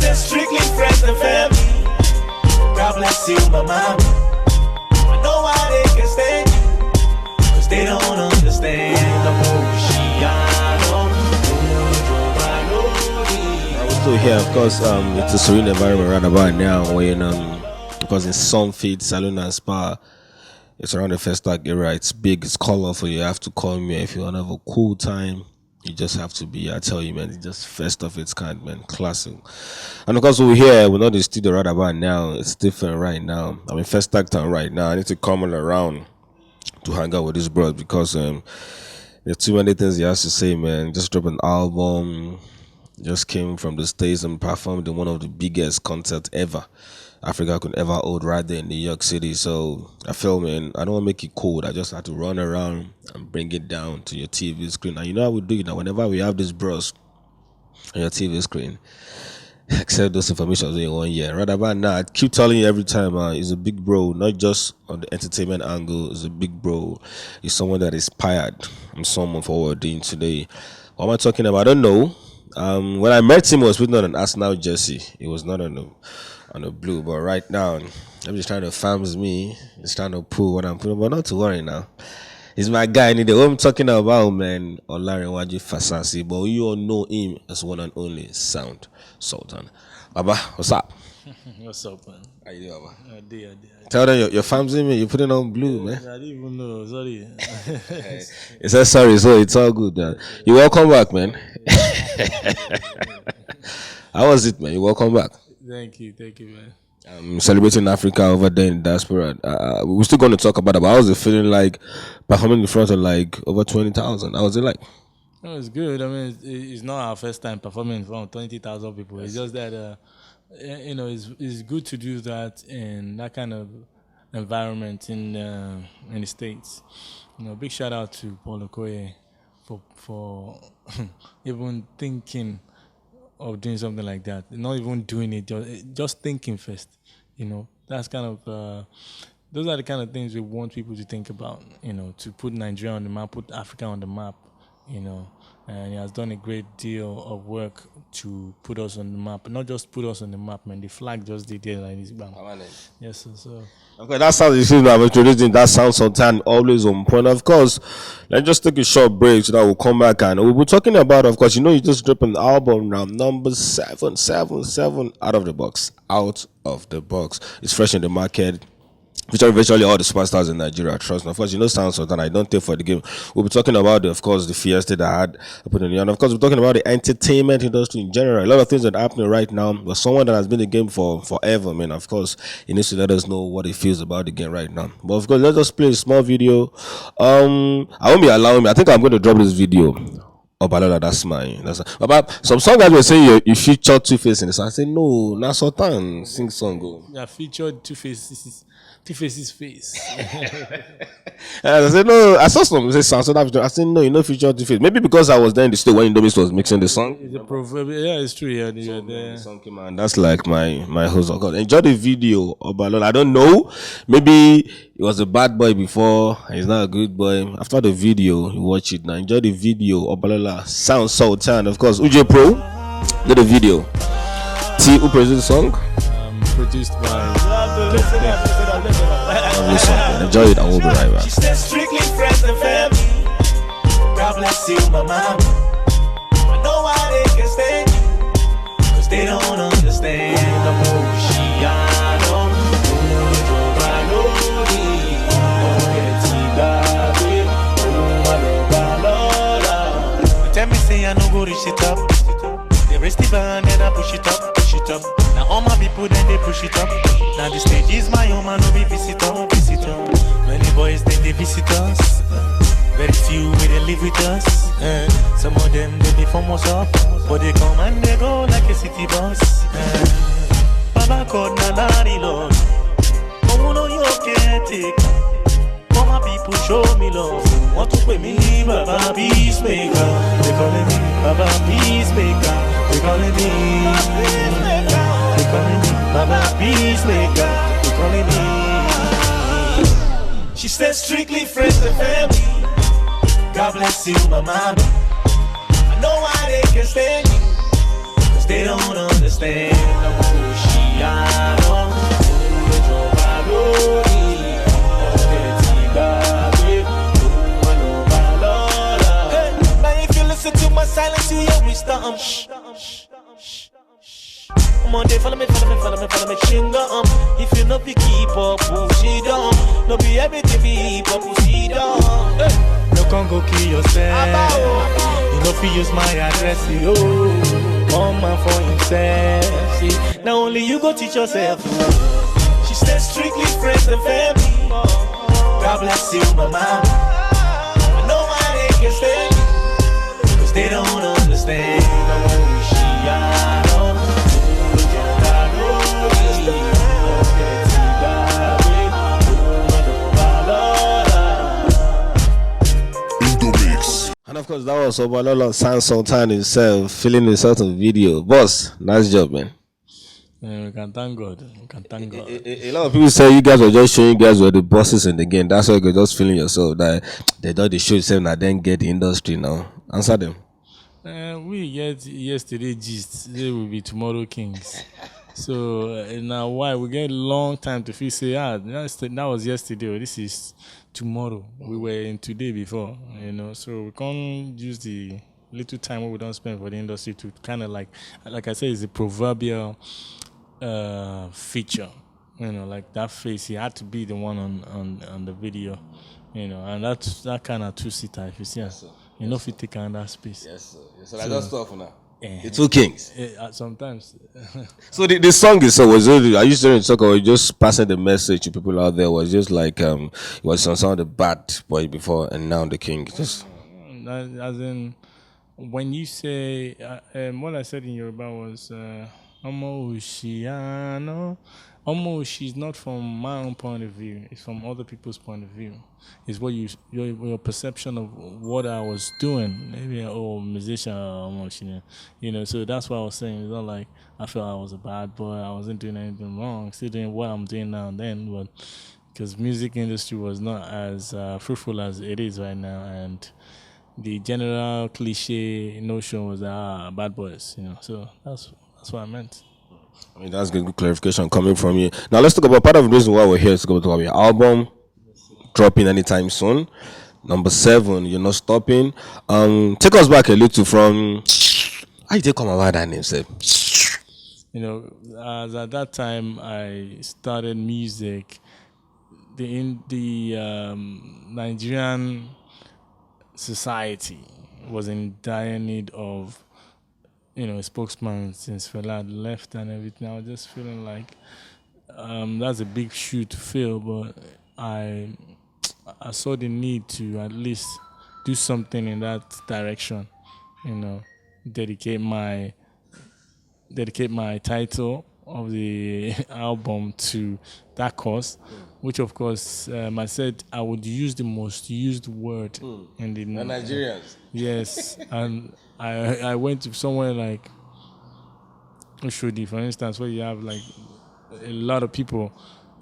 said strictly friends and family. God bless you, my mama. I know why they can stand you, cause they don't understand the So here, of course, it's a serene environment right about now when because in some feet, salon and spa, it's around the Festac era. It's big, it's colorful. You have to call me if you want to have a cool time. You just have to be. I tell you, man, it's just first of its kind, man, classic. And of course, we're here. We're not in the studio right about now. It's different right now. I'm in Festac town right now. I need to come around to hang out with this bros because there's too many things he has to say, man. Just dropped an album. Just came from the States and performed in one of the biggest concerts ever Africa could ever hold right there in New York City. So I feel, man, I don't want to make it cold. I just had to run around and bring it down to your TV screen. And you know how we do it now. Whenever we have this bros on your TV screen, accept those information in 1 year. Right about now, I keep telling you every time, he's a big bro, not just on the entertainment angle. He's a big bro. He's someone that is inspired. I'm someone for what we're doing today. What am I talking about? I don't know. When I met him, he was putting on an Arsenal jersey. It was not on a blue, but right now, I'm just trying to farms me. Just trying to pull what I'm putting, but not to worry now. He's my guy. What I'm talking about, man, Olarinwaju Fasasi, but you all know him as one and only Soundsultan. Baba, what's up? What's up, man? How you doing, Baba? I did. Tell them your fam's in me. You putting on blue, man. I didn't even know. Sorry. He said sorry, so it's all good, man. You welcome back, man. How was it, man? You welcome back. Thank you, man. Celebrating Africa over there in diaspora. We're still going to talk about it, but how was it feeling like performing in front of like over 20,000? How was it like? It was good. I mean, it's not our first time performing in front of 20,000 people. It's just that, it's good to do that in that kind of environment in the States. Big shout out to Paul Okoye for even thinking of doing something like that. Not even doing it, just thinking first. That's kind of those are the kind of things we want people to think about. To put Nigeria on the map, put Africa on the map. And he has done a great deal of work to put us on the map. Not just put us on the map, man. The flag just did there like this. Bam. Yes, sir. So. Okay, that's how you feel about introducing that Soundsultan, always on point. Of course, let's just take a short break so that we'll come back and we'll be talking about, of course, you just dropped an album now, number 777, out of the box. It's fresh in the market. Featuring virtually all the superstars in Nigeria, trust me. Of course, Soundsultan, I don't take for the game. We'll be talking about, of course, the fiesta that I had put in the end. Of course, we're talking about the entertainment industry in general. A lot of things that are happening right now. But someone that has been in the game for forever, man, of course, he needs to let us know what he feels about the game right now. But of course, let's just play a small video. I won't be allowing me. I think I'm going to drop this video. Oh, Balola, that's about some song guys were saying you featured Two-Face in this. I said, no, Sultan sing song. Go. Yeah, featured Two-Face's face. I said, no, I saw some say Soundsultan. I said, no, featured Two-Face. Maybe because I was there in the state when Indomis was mixing the song. It's a proverb. Yeah, it's true. Yeah, the song came out. That's like my host. Enjoy the video, Balola. I don't know. Maybe he was a bad boy before. He's not a good boy. After the video, you watch it now. Enjoy the video, Balola. Soundsultan, of course. Uj Pro did the video. T, who produced the song? Produced by enjoy it and we'll be right back. She said strictly friends and family. God bless you, my mama. I know why they can stand you, cause they don't understand the Moshiano. Tell me say I no go reach the top. They raise the bar and then I push it up. Now all my people then they push it up. Now the stage is my home and no be visitor. Many boys then they visit us. Very few will they live with us. Some of them they form us up, but they come and they go like a city bus. Baba God na nani Lord. Oh no you can't take. All my people show me love. Want to pay me Baba Peacemaker. They calling me Baba Peacemaker. They calling me Baba Peacemaker. They calling me. She said strictly friends and family. God bless you, my mama. I know why they can stand you, cause Cause they don't understand. Oceano, now if you listen to my silence, you hear me stomp. Come on, they follow me, shinga. If you know we keep up, push it on. No be everything be hip hop, push it on. No can go kill yourself. You know fi use my address, yo. One man for himself. See, now only you go teach yourself. She said strictly friends and family. God bless you, my mama. I know why they can stand me, cause they don't understand. And of course, that was Obalolo Soundsultan himself, feeling himself in video. Boss, nice job, man. We can thank God. We can thank God. A lot of people say you guys were just showing you guys were the bosses in the game. That's why you're just feeling yourself that they thought they showed themselves and then get the industry now. Answer them. We get yesterday gist. They will be tomorrow kings. So now why we get long time to feel say that was yesterday or this is tomorrow. We were in today before, so we can't use the little time we don't spend for the industry to kind of like I said, it's a proverbial feature, like that face. He had to be the one on the video, and that's that kind of two-seater. If you see, yes, if you take another space. Yes, sir. Yes, so that's just stuff now. The two kings. Sometimes. So the song is was it? Are you saying talk or just passing the message to people out there? Was just like it was on some of the bad boy before and now the king. Just as in when you say what I said in Yoruba was Omo Oshiano. Omo Oshi is not from my own point of view. It's from other people's point of view. It's what your perception of what I was doing. Maybe musician Omo Oshi, so that's what I was saying. It's not like I felt I was a bad boy. I wasn't doing anything wrong. Still doing what I'm doing now and then, but because music industry was not as fruitful as it is right now, and the general cliche notion was bad boys, So that's what I meant. I mean, that's good clarification coming from you. Now let's talk about part of the reason why we're here is to go talk about your album dropping anytime soon. Number 7, you're not stopping. Take us back a little from how did you come about that name, sir? As at that time I started music, the Nigerian society was in dire need of a spokesman since Fela had left and everything. I was just feeling like that's a big shoe to fill, but I saw the need to at least do something in that direction. Dedicate my title of the album to that cause, which of course I said I would use the most used word in the Nigerians. Yes, and I went to somewhere like Oshodi, for instance, where you have like a lot of people,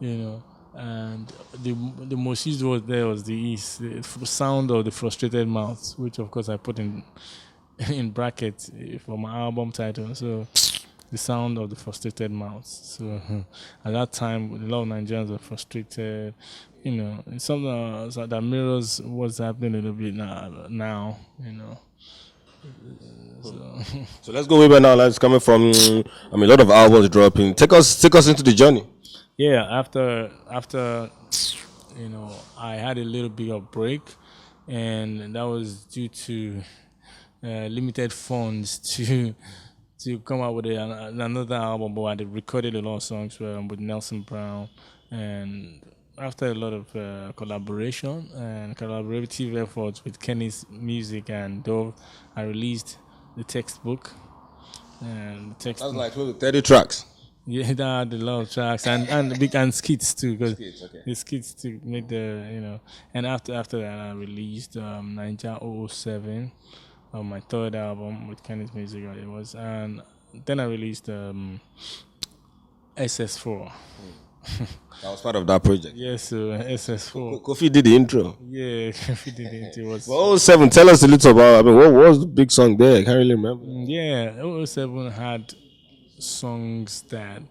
and the most used word there was the sound of the frustrated mouths, which of course I put in brackets for my album title. So the sound of the frustrated mouths. So at that time, a lot of Nigerians were frustrated. It's something that mirrors what's happening a little bit now. So let's go way back now. Let's coming from a lot of albums dropping. Take us into the journey. Yeah, after I had a little bit of break, and that was due to limited funds to come out with another album. But I recorded a lot of songs with Nelson Brown, and after a lot of collaboration and collaborative efforts with Kenny's Music and Dove, I released the textbook. And that's like 30 tracks. Yeah, that had a lot of tracks and skits too, because the skits to make the And after that, I released Ninja 007, my third album with Kenny's Music. It was, and then I released SS4. That was part of that project. Yes, SS4. Kofi did the intro. Yeah, Kofi did it. It was. Well, 07, tell us a little about. I mean, what was the big song there? I can't really remember. Yeah, 07 had songs that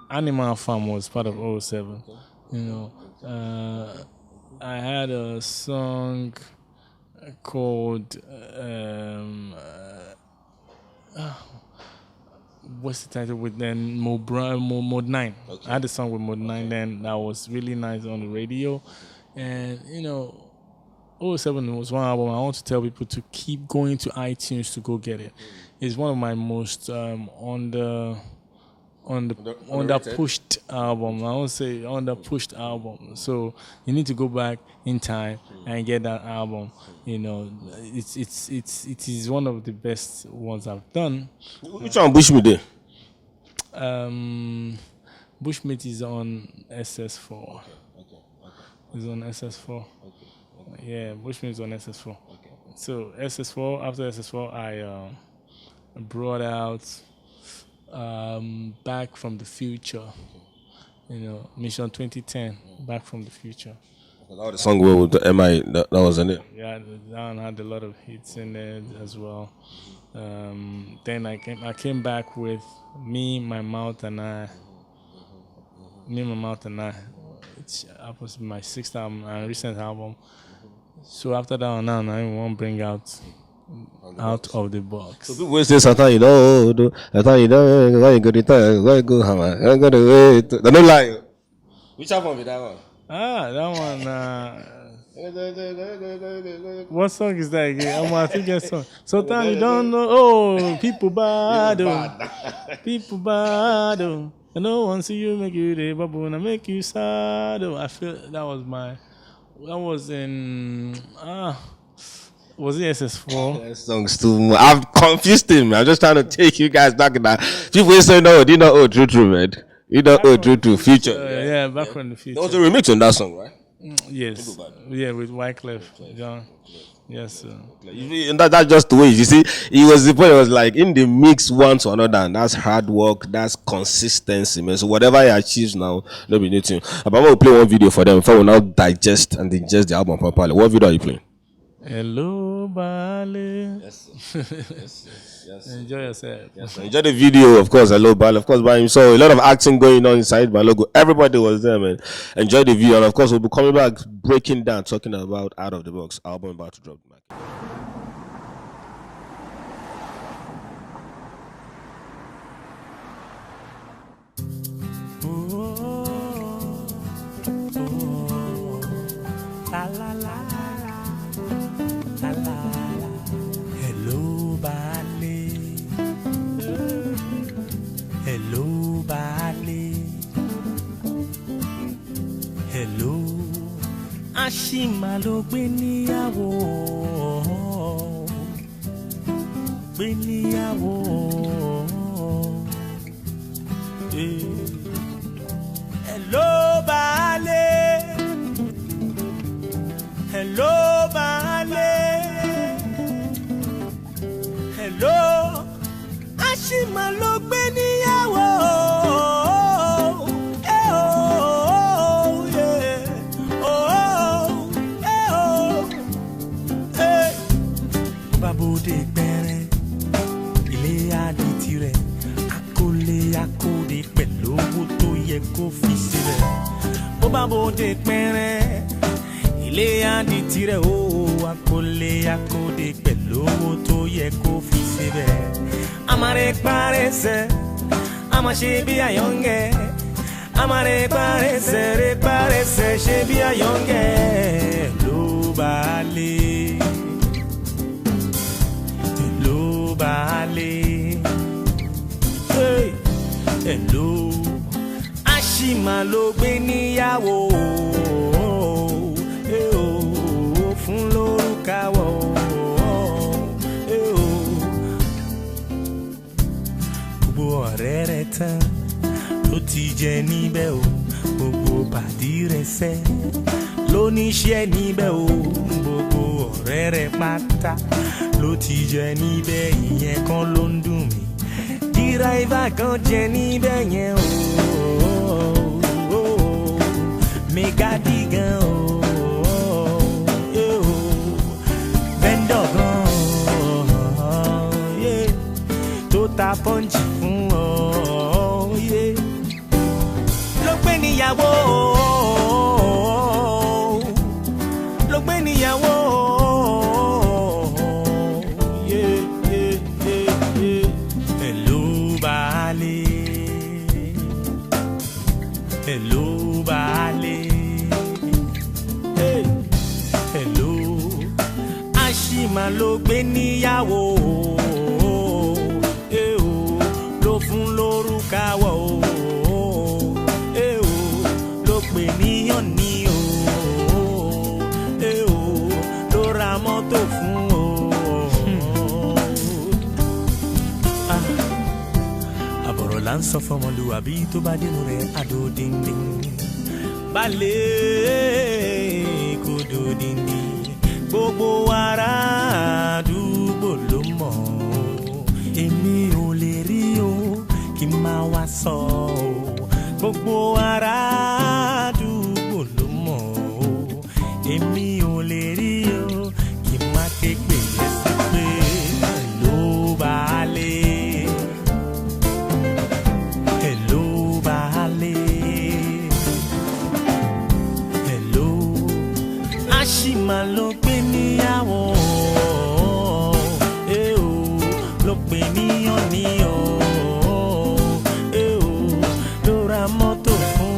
Animal Farm was part of 07. You know, I had a song called what's the title with then Mode 9. Okay. I had a song with Mode 9 then that was really nice on the radio, and you know, 07 was one album I want to tell people to keep going to iTunes to go get it. It's one of my most under pushed album. I won't say under pushed album. So you need to go back in time and get that album. You know, it is one of the best ones I've done. Which one Bushmeat there? Bushmeat is on SS4. Okay. It's on SS4. Okay. Yeah, Bushmeat is on SS4. Okay. So SS4. After SS4, I brought out Back from the Future. You know, Mission 2010. Back from the Future. That was the song with the MI. That wasn't it. Yeah, that one had a lot of hits in there as well. Then I came back with Me, My Mouth and I. Me, My Mouth and I. Which was my 6th album and recent album. So after that one, now I want to bring out of the box. So people say sometimes you know, sometimes you know, why you go to time, why you go hammer, I got to wait. They don't lie. Which album is that one? That one. What song is that again? I think that song. Sometimes you don't know. Oh, people bad. People bad. And no one see you make you the bubble and make you sad. I feel that was in was it SS4? That song's too much. I've confused him. I'm just trying to take you guys back in that. People say no, you know, true, man. You know, true, future. Yeah, back from the future. There was a remix on that song, right? Yes. Yeah, with Wyclef John. Yes, sir. And that's just the way. You see, it was the point. It was like in the mix one to another, and that's hard work, that's consistency, man. So whatever he achieves now, no be new thing. But I'm gonna play one video for them before we now digest the album properly. What video are you playing? Hello, Bale. Yes. Enjoy yourself. Yes, enjoy the video, of course. Hello, Bale. Of course, by him. So a lot of acting going on inside my logo. Everybody was there, man. Enjoy the video, and of course, we'll be coming back, breaking down, talking about Out of the Box album about to drop. Ashima lo gbé níyàwó. Hello, Baale. Hello, Baale. Hello, Ashima lo gbé níyàwó. Babode pẹrẹ ilé adé tirẹ̀ akólé akóde pẹ̀lú owó tó yẹ kó fi sílẹ̀. Bó babode pẹrẹ ilé adé tirẹ̀ o akólé akóde pẹ̀lú owó tó yẹ kó fi sílẹ̀. Amare parẹsẹ amaṣe bí ayọ̀ngẹ amare parẹsẹ ṣe bí ayọ̀ngẹ ló bá lé. Baale, hey, hello, Ashima lo gbé níyàwó, fún lórúkàwọ̀, gbogbo ọ̀rẹ́ rẹ̀ tán ló ti jẹ níbẹ̀ o, gbogbo pàdí rẹ̀ sẹ́ ló níṣẹ́ níbẹ̀ o, gbogbo ọ̀rẹ́ rẹ̀ pátá ló ti jẹ níbẹ̀ ìyẹn kan ló ń dùn mí. Díráìvà kan jẹ níbẹ̀ yẹn o. mega digan o vendor gan tó ta pọ́ǹchì fún ọ ló gbé níyàwó ló gbé níyàwó hello baálé hello baálé hello àṣìmà ló gbé níyàwó ló fún lórúkà wọ̀ ló pè níyàn ní ló ra mọ́tò fún àbọ̀rọ̀ là ń sọ fọmọlúwàbí tó bá dénú rẹ̀ àdó díndín balẹ̀ kò dó díndín gbogbo ará àdúgbò ló mọ̀ èmi ò lè rí o kí n máa wá sọ o gbogbo ará àdúgbò ló mọ̀ o èmi ò lè rí o kí n má ké pè é sí pé ló baálé hello baálé hello àṣìmà ló gbé níyàwó ló pè níyàn níyàn ló ra mọ́tò fún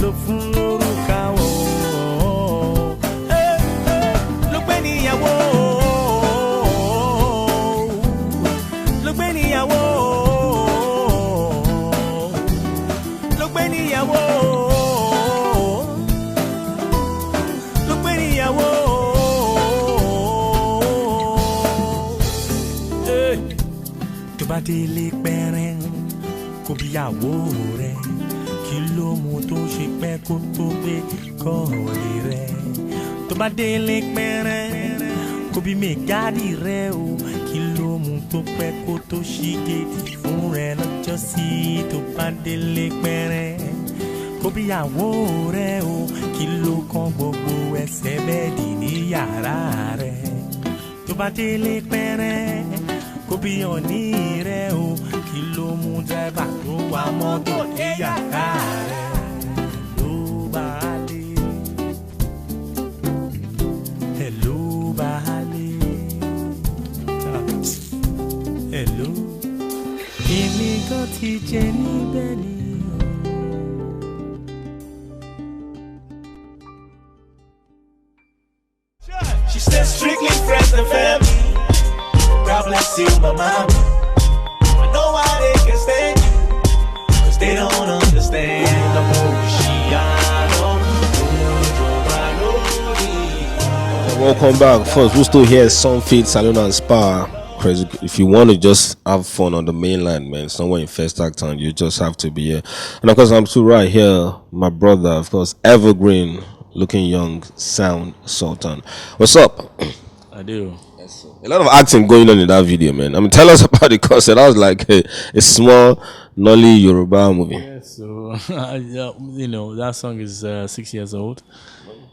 ló fún lórúkà wọ̀ ló gbé níyàwó ló gbé níyàwó ló gbé níyàwó ló gbé níyàwó. Tó bá délé pẹ́rẹ́ kó bíyàwó rẹ̀ kí ló mú tó ṣe pẹ́ kó tó gbé kọ́ọ̀lì rẹ̀. Tó bá délé pẹ́rẹ́ kó bí mẹ́gàdì rẹ̀ o kí ló mú tó pẹ́ kó tó ṣí géètì fún rẹ̀ lọ́jọ́ sí. Tó bá délé pẹ́rẹ́ kó bíyàwó rẹ̀ o kí ló kàn gbogbo ẹsẹ̀ bẹ́ẹ̀dì ní yàrá rẹ̀. Tó bá délé pẹ́rẹ́ kó bí ọ̀ní rẹ̀ o kí ló mú dẹ́bà tó wà mọ́tò ní yàrá rẹ̀ ló baálé hello baálé hello èmi kan ti jẹ níbẹ̀ ni. She said strictly friends and family. God bless you, my mommy. I know why they can stand you, 'cause they don't understand the Welcome back. First, we'll still here Soundsultan, Salon and Spa. Crazy. If you want to just have fun on the mainland, man, somewhere in Festac Town, you just have to be here. And of course, I'm still right here. My brother, of course, evergreen, looking young, Soundsultan. What's up? I do. A lot of acting going on in that video, man. I mean, tell us about the concept. That was like a small Nolly Yoruba movie. Yeah, so you know, that song is 6 years old,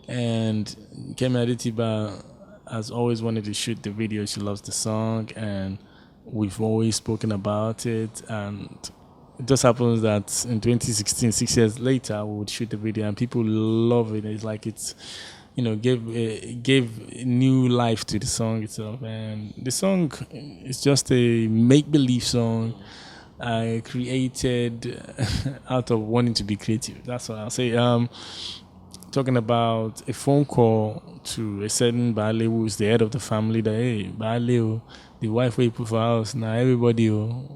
and Kemi Adetiba has always wanted to shoot the video. She loves the song, and we've always spoken about it. And it just happens that in 2016, 6 years later, we would shoot the video, and people love it. It's like it's, you know, gave new life to the song itself. And the song is just a make-believe song I created out of wanting to be creative. That's what I'll say. Talking about a phone call to a certain Baale who is the head of the family that, hey, Baale, the wife we put for house, now everybody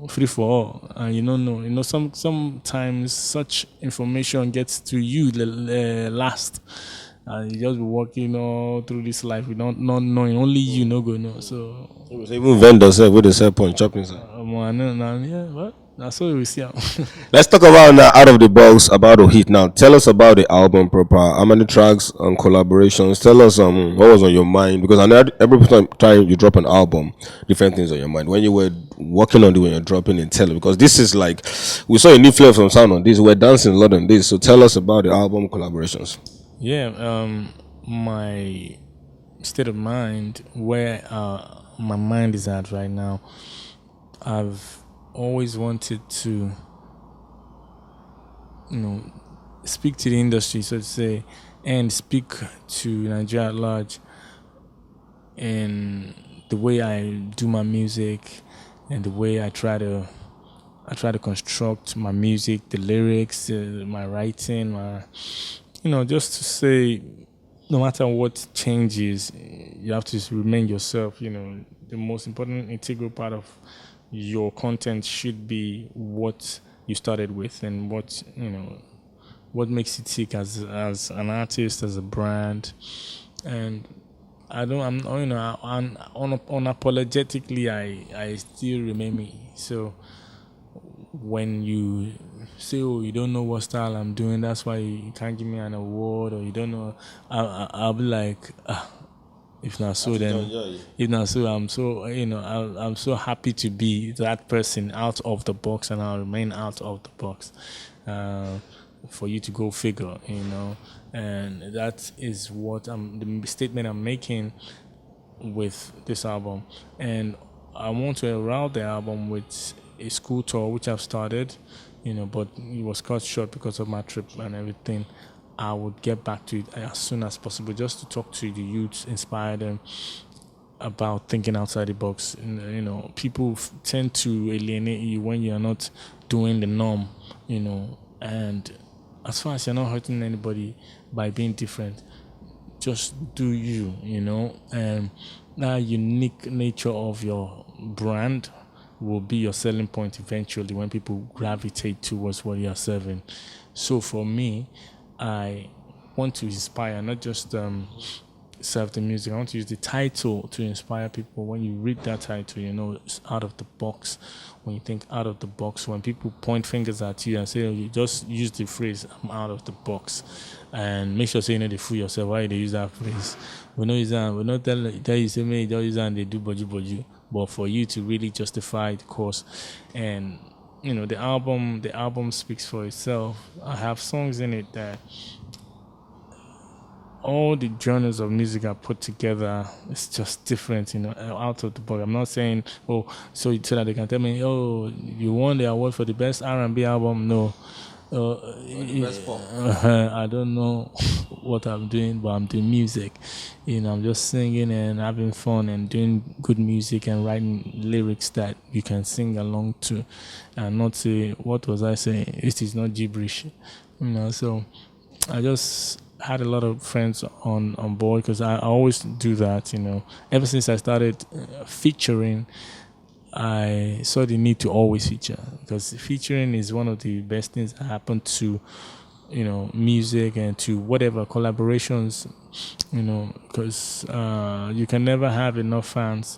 free for all. And you don't know. You know, sometimes such information gets to you last. And you just be walking all through this life without not knowing. Only you know go know. So even vendors say with the cell point chopping. yeah, what? That's what we see. Let's talk about now out of the box about the hit. Now, tell us about the album proper. How many tracks and collaborations? Tell us what was on your mind, because I know every time you drop an album, different things on your mind. When you were working on it, when you're dropping it, tell it, because this is like we saw a new flavor from sound on this. We're dancing a lot on this. So tell us about the album collaborations. Yeah, my state of mind, where my mind is at right now, I've always wanted to, speak to the industry, so to say, and speak to Nigeria at large in the way I do my music and the way I try to construct my music, the lyrics, my writing, just to say, no matter what changes, you have to remain yourself. The most important integral part of your content should be what you started with and what makes it tick as an artist, as a brand. And I'm unapologetically, I still remain me. So when you say, oh, you don't know what style I'm doing, that's why you can't give me an award, or you don't know, I'll be like, if not so, then if not so, I'm so happy to be that person out of the box, and I'll remain out of the box. For you to go figure, and that is what the statement I'm making with this album. And I want to herald the album with a school tour, which I've started, but it was cut short because of my trip and everything. I would get back to it as soon as possible, just to talk to the youths, inspire them about thinking outside the box. People tend to alienate you when you're not doing the norm, and as far as you're not hurting anybody by being different, just do you, and that unique nature of your brand will be your selling point eventually when people gravitate towards what you're serving. So for me, I want to inspire, not just serve the music. I want to use the title to inspire people. When you read that title, it's out of the box. When you think out of the box, when people point fingers at you and say, you just use the phrase, I'm out of the box, and make sure they fool yourself why they use that phrase. We know we not tell you say me don't use that and they do boju, but for you to really justify the course. And the album speaks for itself. I have songs in it that all the genres of music I put together, it's just different, out of the box. I'm not saying, so that they can tell me, you won the award for the best R&B album. No. Best pop. I don't know what I'm doing, but I'm doing music. I'm just singing and having fun and doing good music and writing lyrics that you can sing along to, and not say, what was I saying? It is not gibberish. So I just had a lot of friends on board, because I always do that. Ever since I started featuring, I saw the need to always feature, because featuring is one of the best things that happen to music and to whatever collaborations, because you can never have enough fans.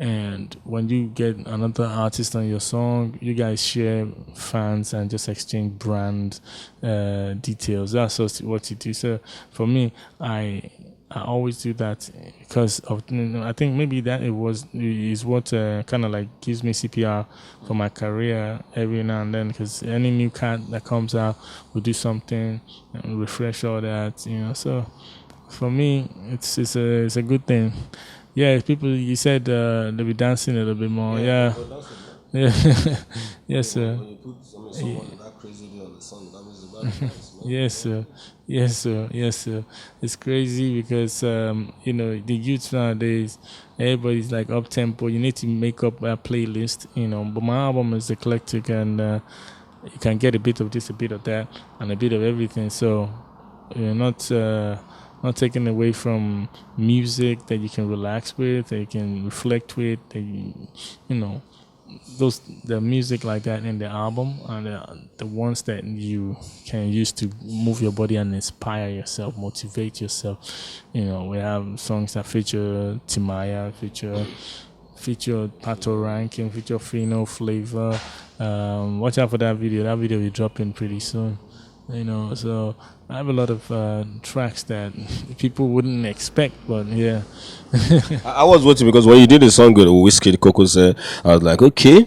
And when you get another artist on your song, you guys share fans and just exchange brand details. That's what you do. So for me, I always do that, because of, I think maybe that is what kind of like gives me CPR for my career every now and then, because any new cat that comes out will do something and refresh all that, So for me, it's a good thing. Yeah, people, you said they'll be dancing a little bit more. Yeah. Yes, sir. When you put someone that crazy on the song, that means about dance, man. Yes, sir. Yes, sir. It's crazy because the youth nowadays, everybody's like up tempo. You need to make up a playlist, But my album is eclectic, and you can get a bit of this, a bit of that, and a bit of everything. So you're not taken away from music that you can relax with, that you can reflect with, that the music like that in the album are the ones that you can use to move your body and inspire yourself, motivate yourself. We have songs that feature Timaya, featured Pato Ranking, featured Fino Flavor. Watch out for that video. That video will be dropping pretty soon. You know, so I have a lot of tracks that people wouldn't expect, but yeah. I was waiting because when you did the song with Whiskey Coco said, I was like, okay,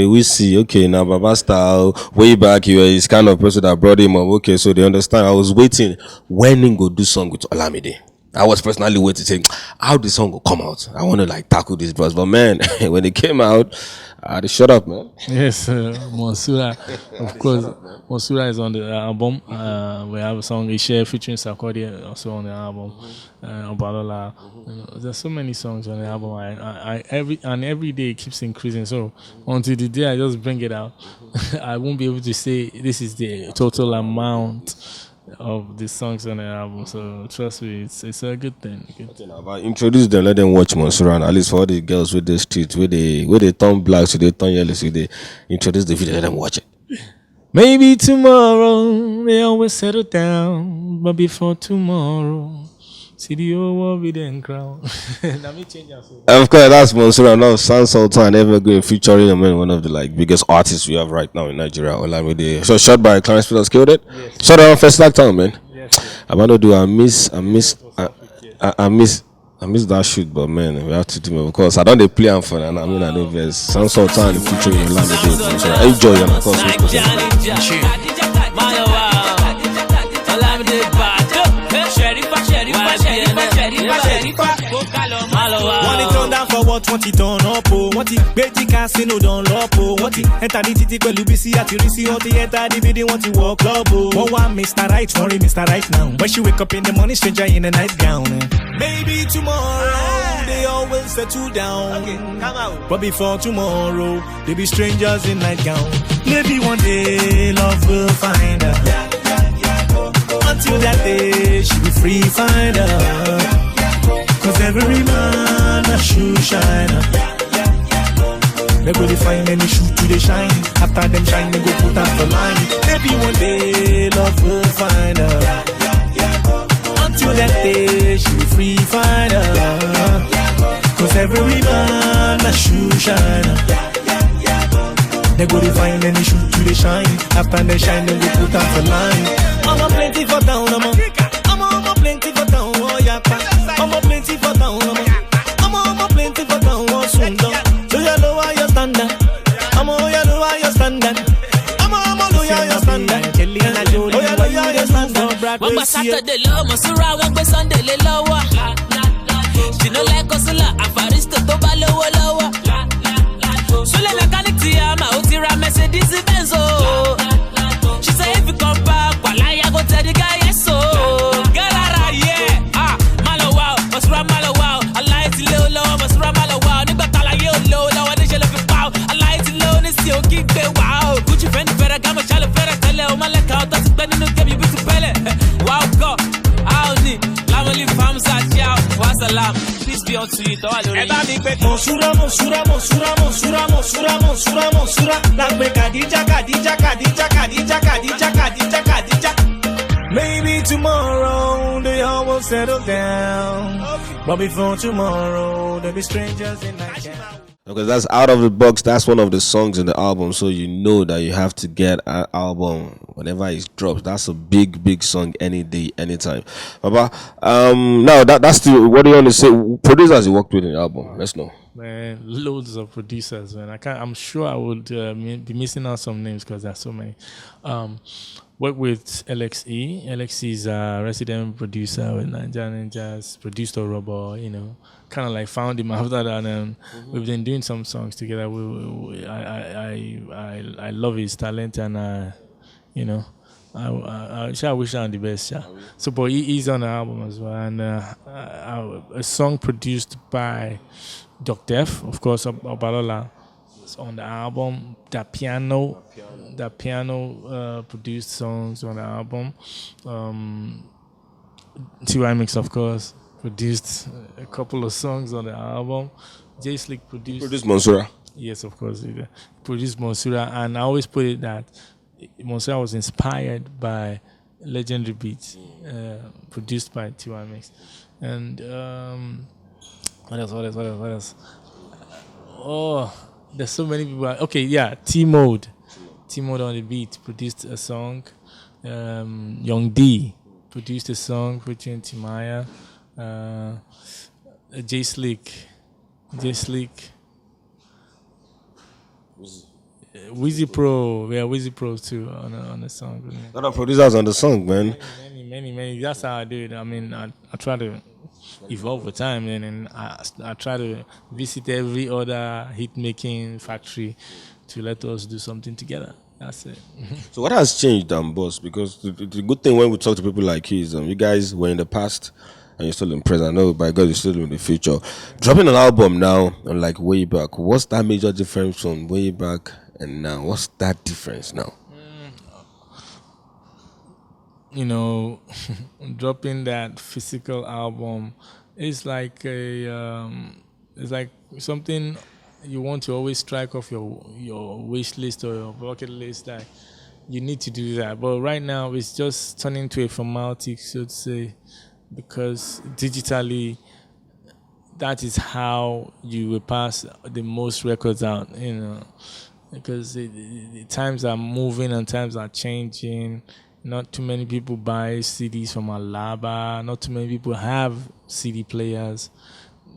we see. Okay, now Baba Style, way back, you were his kind of person that brought him up. Okay, so they understand. I was waiting when he go do song with Olamide. I was personally waiting to say how the song will come out. I want to like tackle this bros, but man, when it came out, I had to shut up, man. Yes, Monsura, of course. Monsura is on the album. We have a song Ishe featuring Sarkodie also on the album. Obalola. You know, there's so many songs on the album. Every day it keeps increasing. So until the day I just bring it out, I won't be able to say this is the total amount of the songs on the album. So trust me, it's a good thing. About introduce them, let them watch Monsura, and at least for all the girls with the street, where they turn black, so they turn yellow, so they introduce the video, let them watch it. Maybe tomorrow they always settle down, but before tomorrow, see the old world with them crown. Let me change that. Of course, that's Monsura. Now Soundsultan Evergreen featuring one of the like biggest artists we have right now in Nigeria. Olamide. So shot by Clarence Peters, killed it. Yes. Shot out on First Like Town, man. Yes. I'm gonna do. I miss that shoot, but man, we have to do it because I don't they play and fun, and I mean I don't invest. Soundsultan featuring Olamide. So enjoy and of course. Want it turn down for what? Want it turn up? Oh, want it Betty Casino don't love? Oh, want it enter the titi pẹ̀lú bisi àti risi? Want it enter the building? Want it walk club? Oh, want Mr. Right? Worry Mr. Right now. When she wake up in the morning, stranger in a nightgown. Maybe tomorrow they all will settle down. Okay, come out. But before tomorrow, they be strangers in nightgown. Maybe one day love will find her. Until that day, she be free find her. Cause every man a shoe shiner. They go find any shoe to the shine. After them shine, they go put up the line. Maybe one day love will find her. Until that day, she be free find her. Cause every man a shoe shiner. They go find any shoe to the shine. After they shine, they go put up the line. I'm a plenty for down, I'm a plenty for down, oh yeah. I'm a plenty for down, I'm a plenty for down, oh soon down. So you know why you stand there. You know why you stand there. I'm a loyal you stand there. Oh you know you stand there. One by Saturday low, Monsura, one by Sunday lower. She no like Osula, Afaristo to lower lower. Sule mechanic Tiama, Otira Mercedes Benz. She say if you come back, I go tell the guy yes so. Peace be unto you. Monsura, Monsura, Monsura, Monsura, Monsura, Monsura, Monsura. Like me Khadija, Khadija, Khadija, Khadija, Khadija, Khadija, Khadija. Maybe tomorrow they all will settle down, but before tomorrow they'll be strangers in my town. Because that's out of the box. That's one of the songs in the album, so you know that you have to get an album whenever it drops. That's a big song any day, anytime. Baba, now that's the what do you want to say? Producers you worked with in the album, let's know. Man, loads of producers, man. I'm sure I would be missing out some names because there's so many. Work with LXE. LXE is a resident producer with Nigerian Jazz, produced Orobo, you know. Kind of like found him after that, and we've been doing some songs together. I love his talent, and you know, I wish him the best. Yeah. So, but he's on the album as well, and a song produced by Doc Def, of course, Obalola. On the album, the piano produced songs on the album. T.Y. Mix, of course, produced a couple of songs on the album. J Slick produced Monsura. Yes, of course, he produced Monsura, and I always put it that Monsura was inspired by legendary beats produced by T.Y. Mix. And what else? Oh, there's so many people. Okay, yeah, T-Mode. T-Mode on the beat produced a song. Young D produced a song featuring Timaya. J Slick. Wheezy Pro. Yeah, Wheezy Pro too on the song. A lot of producers on the song, man. Many. That's how I do it. I mean, I try to evolve with time, and I try to visit every other hit making factory to let us do something together. That's it. So what has changed, boss? Because the good thing when we talk to people like you is you guys were in the past and you're still in present. I know, by God, you're still in the future. Dropping an album now and like way back, what's that major difference from way back and now? What's that difference now? You know, dropping that physical album is like it's like something you want to always strike off your wish list or your bucket list. That you need to do that, but right now it's just turning to a formality, so to say, because digitally, that is how you will pass the most records out. You know, because the times are moving and times are changing. Not too many people buy CDs from Alaba. Not too many people have CD players.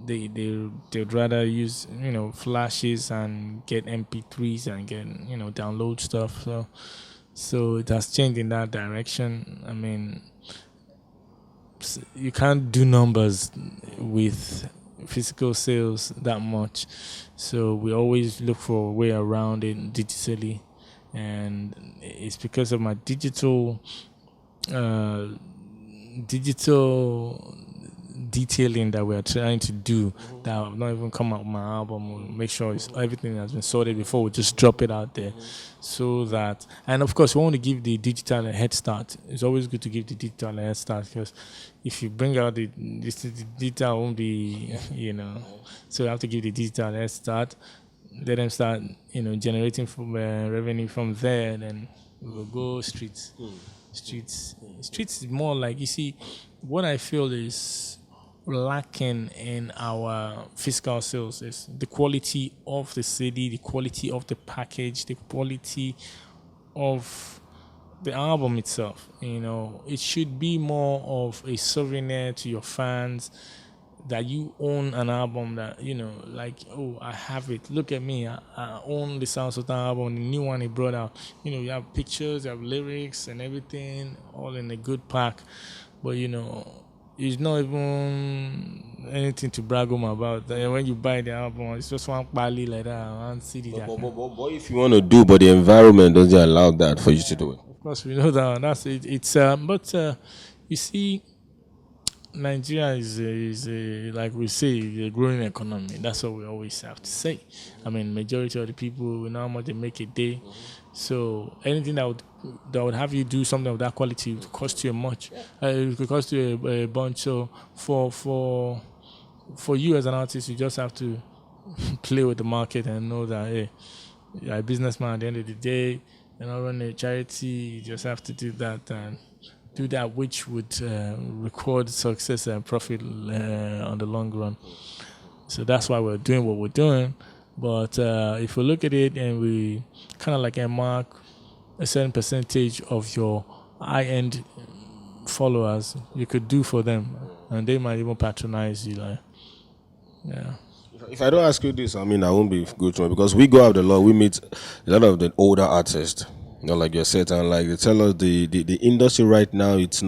They'd rather use flashes and get MP3s and get download stuff. So it has changed in that direction. I mean, you can't do numbers with physical sales that much. So we always look for a way around it digitally. And it's because of my digital detailing that we're trying to do that I've not even come out with my album. We'll make sure everything has been sorted before we just drop it out there. So that, and of course, we want to give the digital a head start. It's always good to give the digital a head start, because if you bring out the digital, won't be, so you have to give the digital a head start. Let them start, generating from revenue from there. Then we will go streets. Streets is more like, you see, what I feel is lacking in our physical sales is the quality of the CD, the quality of the package, the quality of the album itself. It should be more of a souvenir to your fans, that you own an album that, like, oh, I have it. Look at me. I own the Soundsultan album, the new one he brought out. You have pictures, you have lyrics and everything, all in a good pack. But, it's not even anything to brag home about. When you buy the album, it's just one pali like that, one CD. But if you want to do, but the environment doesn't allow that for you to do it. Of course, we know that. That's it. But you see, Nigeria is like we say, a growing economy. That's what we always have to say. I mean, majority of the people, we know how much they make a day. So anything that would have you do something of that quality would cost you much. It could cost you a bunch. So for you as an artist, you just have to play with the market and know that, hey, you're a businessman at the end of the day. You're not running a charity. You just have to do that and do that which would record success and profit on the long run. So that's why we're doing what we're doing. But if we look at it and we kind of like mark a certain percentage of your high-end followers, you could do for them, and they might even patronize you. Yeah. If I don't ask you this, I mean, I won't be good to it, because we go out a lot. We meet a lot of the older artists, like you said, and like they tell us the industry right now, it's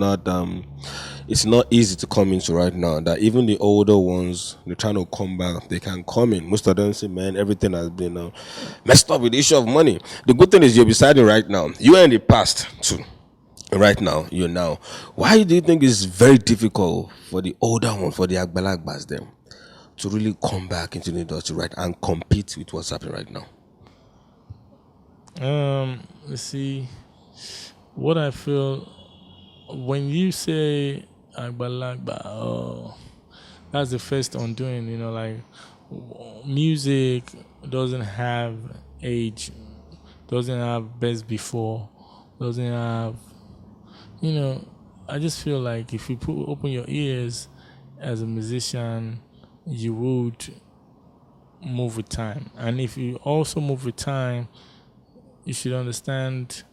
not easy to come into right now. That even the older ones, they're trying to come back, they can come in. Most of them say, man, everything has been messed up with the issue of money. The good thing is you're deciding right now. You are in the past too. Right now, you're now. Why do you think it's very difficult for the older ones, for the Agbalagbas, them, to really come back into the industry, right, and compete with what's happening right now? Let's see. What I feel when you say Agbalagba, that's the first undoing. Like music doesn't have age, doesn't have best before, doesn't have. I just feel like if you open your ears as a musician, you would move with time. And if you also move with time, you should understand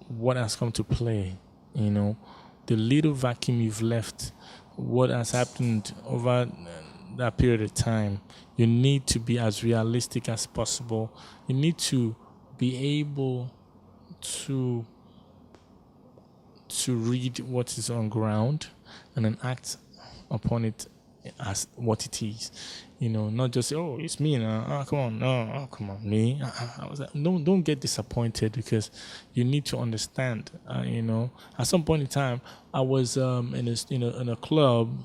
what has come to play. The little vacuum you've left, what has happened over that period of time. You need to be as realistic as possible. You need to be able to read what is on ground and then act upon it as what it is. Not just say, oh, it's me now. Oh, come on, no, oh, come on, me. I was like, don't get disappointed, because you need to understand. At some point in time, I was in a club,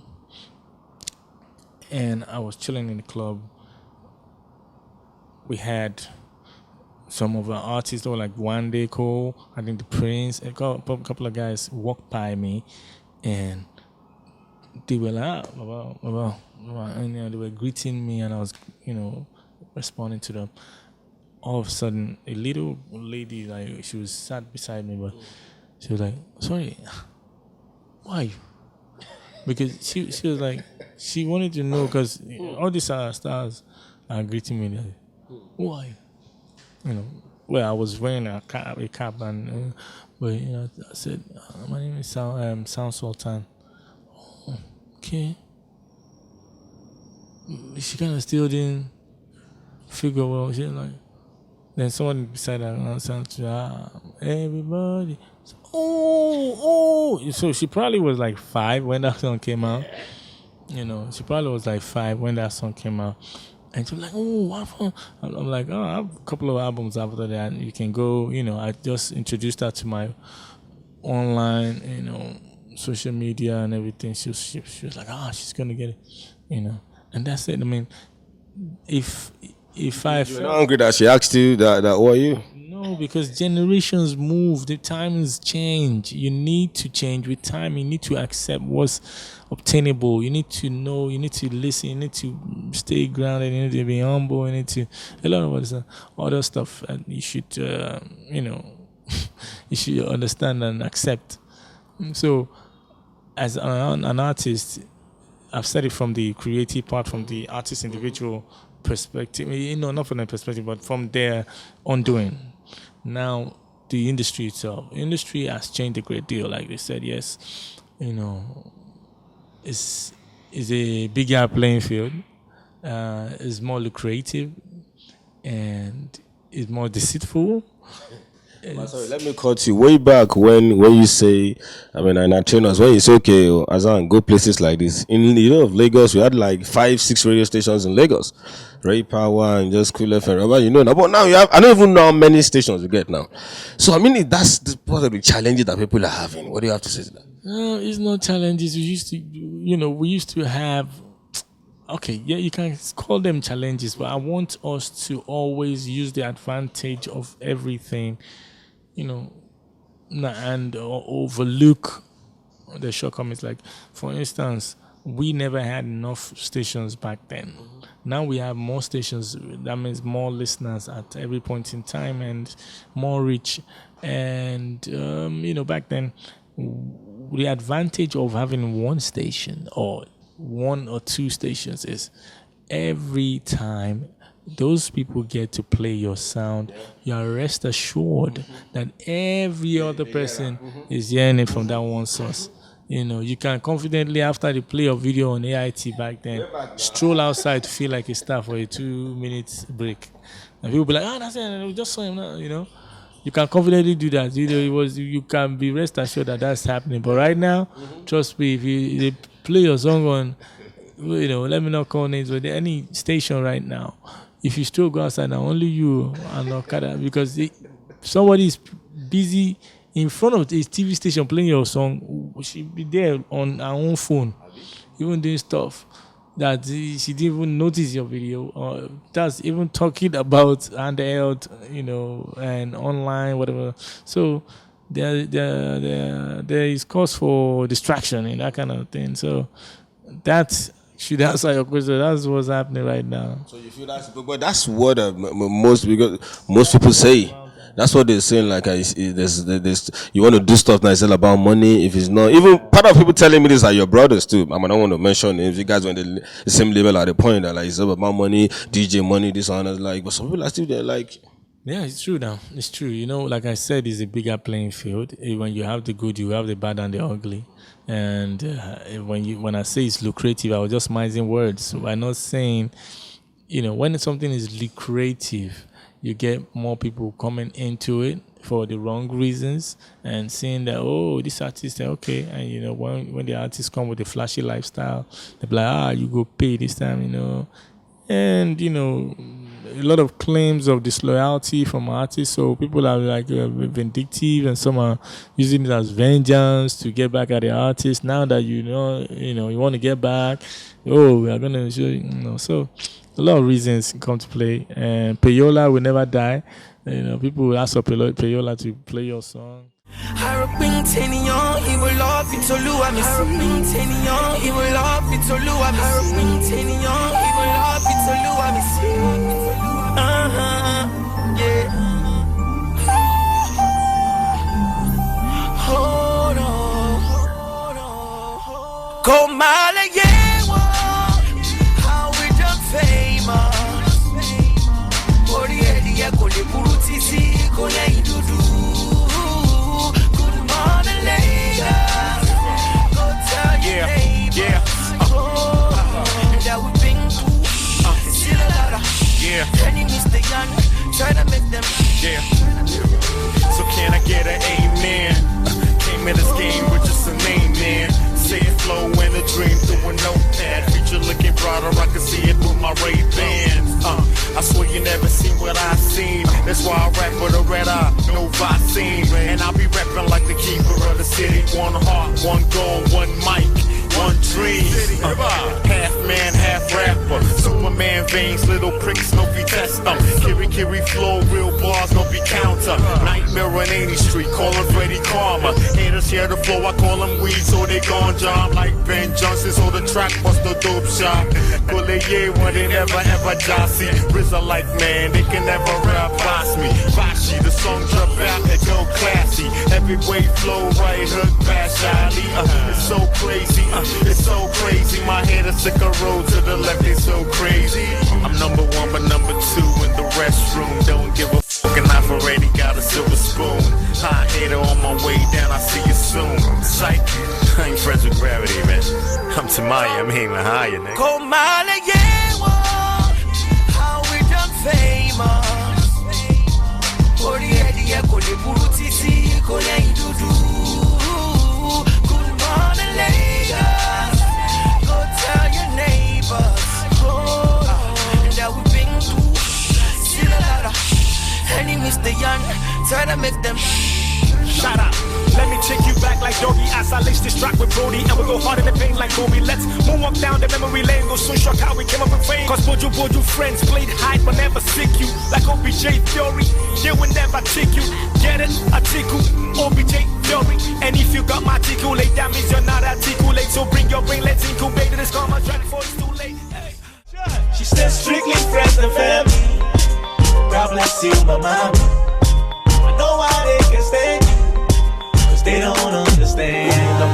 and I was chilling in the club. We had some of our artists that were like One Day Cole, I think the Prince, a couple of guys walked by me, and they were like, and they were greeting me, and I was, responding to them. All of a sudden, a little lady, like, she was sat beside me, but she was like, sorry, why? Because she was like, she wanted to know, because all these stars are greeting me, like, why? Well, I was wearing a cap, and but I said, my name is Soundsultan. Oh, okay. She kind of still didn't figure well. She like, then someone beside her said, everybody. So she probably was like 5 when that song came out. She probably was like 5 when that song came out. And she was like, oh, wow. I'm like, oh, I have a couple of albums after that. You can go, I just introduced her to my online, social media and everything. She was like, she's going to get it, And that's it. I mean, if I... You're not hungry that she asked you that what are you? No, because generations move. The times change. You need to change with time. You need to accept what's obtainable. You need to know. You need to listen. You need to stay grounded. You need to be humble. You need to... A lot of other stuff. And you should, you should understand and accept. So, as an artist, I've said it from the creative part, from the artist individual perspective, not from their perspective, but from their undoing. Now, the industry itself. Industry has changed a great deal, like they said, yes. It's a bigger playing field. It's more lucrative and it's more deceitful. Sorry, let me cut you way back when you say, and our trainers, when you say, okay, Azan, go places like this. In of Lagos, we had like 5-6 radio stations in Lagos. Ray Power and just Cool FM, but now you have, I don't even know how many stations you get now. So, that's part of the challenges that people are having. What do you have to say to that? No, it's not challenges. We used to have, okay, yeah, you can call them challenges, but I want us to always use the advantage of everything, and overlook the shortcomings. Like, for instance, we never had enough stations back then. Now we have more stations. That means more listeners at every point in time and more reach. And, back then, the advantage of having one station or 1 or 2 stations is every time those people get to play your sound, you are rest assured that every other person is hearing it from that one source. You can confidently, after the play of video on AIT back then, stroll outside to feel like a star for a 2-minute break. And people be like, that's it, we just saw him now, You can confidently do that. You can be rest assured that that's happening. But right now, trust me, if they play your song on, let me not call names, but any station right now, if you still go outside now, only you and Okada, because somebody is busy in front of the TV station playing your song, she'll be there on her own phone, even doing stuff that she didn't even notice your video, or that's even talking about handheld, and online, whatever. So there is cause for distraction and that kind of thing. So that should answer your question. That's what's happening right now. So you feel but that's what most people say. That's what they're saying. Like, there's you want to do stuff now. It's all about money. If it's not, even part of people telling me this are your brothers too. I don't want to mention names. You guys were in the same level at the point that like it's all about money, DJ money, this one. Like, but some people are still there. Like, Yeah, it's true now. It's true. You know, like I said, it's a bigger playing field. When you have the good, you have the bad and the ugly. And when I say it's lucrative, I was just mincing words. I'm not saying, when something is lucrative, you get more people coming into it for the wrong reasons and seeing that, oh, this artist, okay. And, when the artists come with a flashy lifestyle, they're like, you go pay this time, And, a lot of claims of disloyalty from artists. So people are like vindictive, and some are using it as vengeance to get back at the artist. Now that you want to get back, we are going to show you. So a lot of reasons come to play. And payola will never die. People will ask for payola to play your song. Haraping Tenion, he will love it to Lua Miss. Haraping Tenion, he will love it to Lua Miss. Haraping Tenion, he will love it to Lua Miss. Yeah. Hold on. Komala yewa, how we done famous. Body edia kole kurutisi kole idudu. Good morning, Lagos. Go tell your neighbors. That we've been through. Still a lot of enemies they young, try to make them. Yeah. So can I get an amen? Came in this game with just a name, man. Say it flow in a dream through a notepad. Future looking brighter, I can see it through my Ray-Bans. I swear you never seen what I seen. That's why I rap with a red eye, no vaccine. And I'll be rapping like the keeper of the city. One heart, one goal, one mic, one dream. Half man, half rapper. Superman veins, little pricks, no be test them. Kiri flow, real bars, no be counter. Nightmare on 80th Street, call him Freddy Karma. Haters hear the flow, I call them weed, so they gone jump. Like Ben Johnson, so the track bust the dope shop. Pull a year when they never ever jossy. RZA like man, they can never rap past me. Vashi, the song drop out, it go classy. Heavyweight flow, right hook, bash Ali. It's so crazy, it's so crazy. My head is sick of road to the left, it's so crazy. I'm number one, but number two in the restroom. Don't give a fuck, and I've already got a silver spoon. High hater on my way down, I see you soon. Psych, I ain't friends with gravity, man. I'm Tamaya, I'm aiming higher, nigga. Komala yewa, how we done famous. Body edia kole burutisi kole idudu. Good morning, Lagos. Go tell your neighbors. That we've been through. Still a lot of enemies they young, try to make them. Shout out. Let me take you back like Doggy as I lace this track with Brody. And we go hard in the pain like Kobe. Let's moonwalk down the memory lane. Go soon shock how we came up with fame. Cause Bojo friends played hide but never sick you. Like OBJ Fury, they will never tick you. Get it? A tickle, OBJ Fury. And if you got my articulate, that means you're not articulate. So bring your brain, let's incubate this karma track before it's too late. Hey. She said strictly friends and family. God bless you, my mama. I know why they can stay, cause they don't understand the